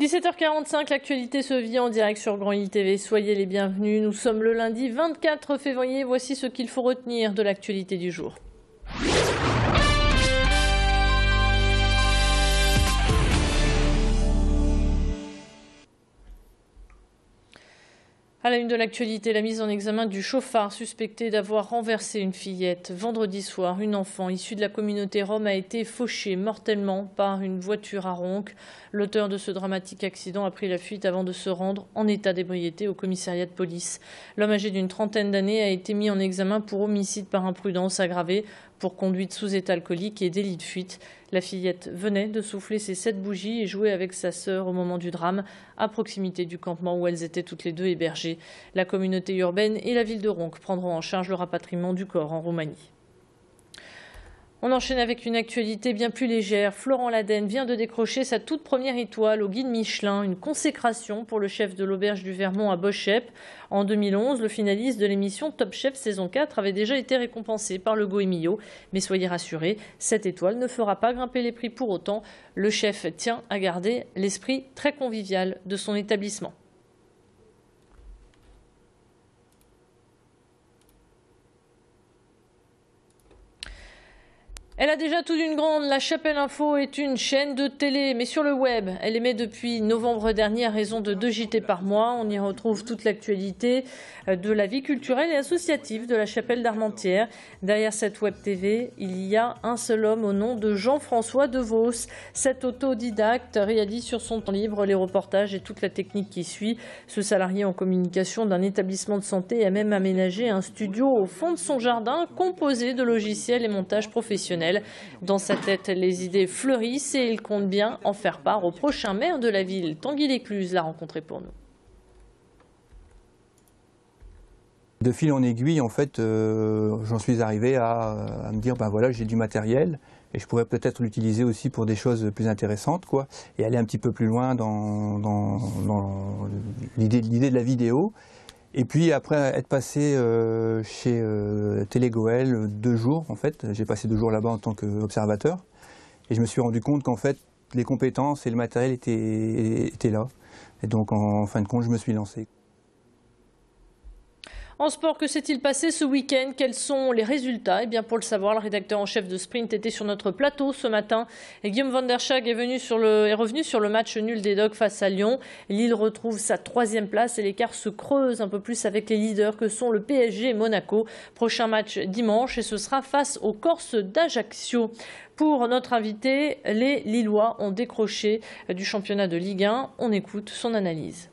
17h45, l'actualité se vit en direct sur Grand Lille TV. Soyez les bienvenus. Nous sommes le lundi 24 février. Voici ce qu'il faut retenir de l'actualité du jour. À la une de l'actualité, la mise en examen du chauffard suspecté d'avoir renversé une fillette. Vendredi soir, une enfant issue de la communauté rome a été fauchée mortellement par une voiture à ronques. L'auteur de ce dramatique accident a pris la fuite avant de se rendre en état d'ébriété au commissariat de police. L'homme âgé d'une trentaine d'années a été mis en examen pour homicide par imprudence aggravée, pour conduite sous état alcoolique et délit de fuite. La fillette venait de souffler ses 7 bougies et jouait avec sa sœur au moment du drame, à proximité du campement où elles étaient toutes les deux hébergées. La communauté urbaine et la ville de Ronques prendront en charge le rapatriement du corps en Roumanie. On enchaîne avec une actualité bien plus légère. Florent Ladenne vient de décrocher sa toute première étoile au guide Michelin, une consécration pour le chef de l'auberge du Vermont à Boschep. En 2011, le finaliste de l'émission Top Chef saison 4 avait déjà été récompensé par le Goemio. Mais soyez rassurés, cette étoile ne fera pas grimper les prix pour autant. Le chef tient à garder l'esprit très convivial de son établissement. Elle a déjà tout d'une grande. La Chapelle Info est une chaîne de télé, mais sur le web. Elle émet depuis novembre dernier à raison de 2 JT par mois. On y retrouve toute l'actualité de la vie culturelle et associative de la Chapelle d'Armentières. Derrière cette web TV, il y a un seul homme au nom de Jean-François Devos. Cet autodidacte réalise sur son temps libre les reportages et toute la technique qui suit. Ce salarié en communication d'un établissement de santé a même aménagé un studio au fond de son jardin composé de logiciels et montages professionnels. Dans sa tête, les idées fleurissent et il compte bien en faire part au prochain maire de la ville. Tanguy Lécluse l'a rencontré pour nous. De fil en aiguille, en fait, j'en suis arrivé à me dire, ben voilà, j'ai du matériel et je pourrais peut-être l'utiliser aussi pour des choses plus intéressantes, quoi, et aller un petit peu plus loin dans l'idée de la vidéo. Et puis après être passé chez Télégoël 2 jours, en fait, j'ai passé 2 jours là-bas en tant qu'observateur, et je me suis rendu compte qu'en fait les compétences et le matériel étaient là. Et donc en fin de compte, je me suis lancé. En sport, que s'est-il passé ce week-end? Quels sont les résultats? Eh bien, pour le savoir, le rédacteur en chef de Sprint était sur notre plateau ce matin. Et Guillaume Van der Schaag est revenu sur le match nul des Dogs face à Lyon. Lille retrouve sa 3e place et l'écart se creuse un peu plus avec les leaders que sont le PSG et Monaco. Prochain match dimanche et ce sera face aux Corses d'Ajaccio. Pour notre invité, les Lillois ont décroché du championnat de Ligue 1. On écoute son analyse.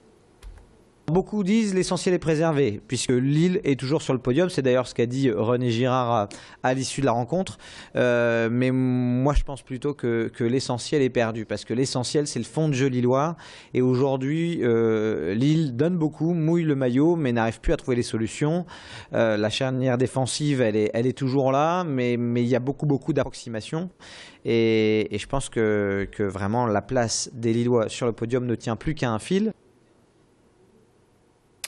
Beaucoup disent l'essentiel est préservé, puisque Lille est toujours sur le podium. C'est d'ailleurs ce qu'a dit René Girard à l'issue de la rencontre. Mais moi, je pense plutôt que l'essentiel est perdu, parce que l'essentiel, c'est le fond de jeu lillois. Et aujourd'hui, Lille donne beaucoup, mouille le maillot, mais n'arrive plus à trouver les solutions. La charnière défensive, elle est toujours là, mais il y a beaucoup d'approximations. Et je pense que vraiment la place des Lillois sur le podium ne tient plus qu'à un fil.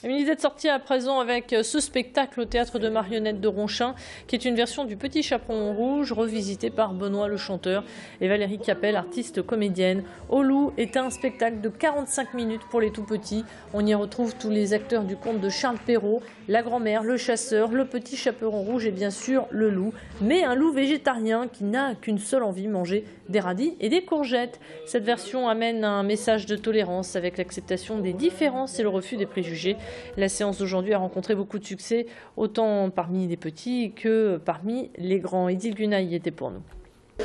Une idée de sortie à présent avec ce spectacle au théâtre de marionnettes de Ronchin, qui est une version du Petit Chaperon Rouge, revisité par Benoît le chanteur et Valérie Capel, artiste comédienne. Au Loup est un spectacle de 45 minutes pour les tout petits. On y retrouve tous les acteurs du conte de Charles Perrault, la grand-mère, le chasseur, le Petit Chaperon Rouge et bien sûr le loup. Mais un loup végétarien qui n'a qu'une seule envie, manger des radis et des courgettes. Cette version amène un message de tolérance avec l'acceptation des différences et le refus des préjugés. La séance d'aujourd'hui a rencontré beaucoup de succès, autant parmi les petits que parmi les grands. Edil Gunay y était pour nous.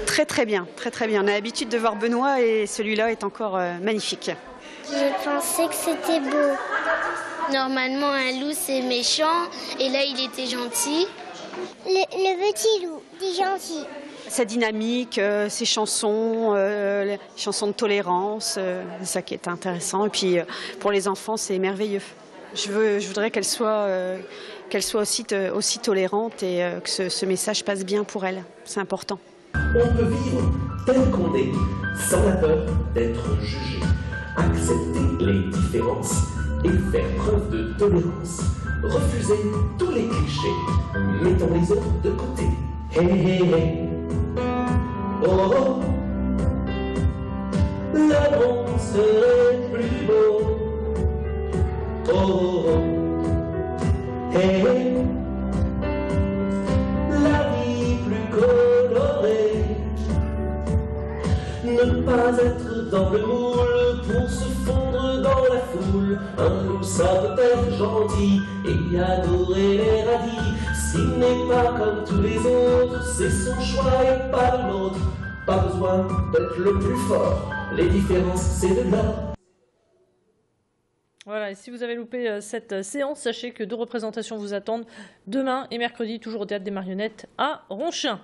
Très bien, très bien. On a l'habitude de voir Benoît et celui-là est encore magnifique. J'ai pensé que c'était beau. Normalement, un loup, c'est méchant, et là, il était gentil. Le petit loup, il est gentil. Sa dynamique, ses chansons, les chansons de tolérance, c'est ça qui est intéressant. Et puis, pour les enfants, c'est merveilleux. Je voudrais qu'elle soit aussi tolérante et que ce message passe bien pour elle. C'est important. On peut vivre tel qu'on est, sans la peur d'être jugé. Accepter les différences et faire preuve de tolérance. Refuser tous les clichés. Mettons les autres de côté. Hey. Oh. La bronze plus beau. Oh, oh, oh. Hey, hey. La vie plus colorée. Ne pas être dans le moule pour se fondre dans la foule. Un loup, ça peut être gentil et adorer les radis. S'il n'est pas comme tous les autres, c'est son choix et pas le nôtre. Pas besoin d'être le plus fort, les différences c'est de l'or. Voilà, et si vous avez loupé cette séance, sachez que 2 représentations vous attendent demain et mercredi, toujours au Théâtre des Marionnettes à Ronchin.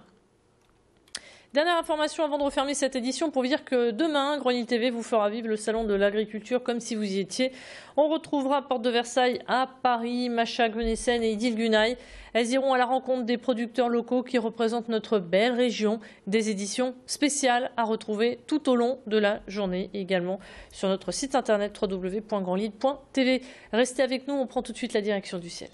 Dernière information avant de refermer cette édition pour vous dire que demain, Grenoble TV vous fera vivre le salon de l'agriculture comme si vous y étiez. On retrouvera Porte de Versailles à Paris, Macha Gvenessen et Idil Gunay. Elles iront à la rencontre des producteurs locaux qui représentent notre belle région. Des éditions spéciales à retrouver tout au long de la journée et également sur notre site internet www.grandlead.tv. Restez avec nous, on prend tout de suite la direction du ciel.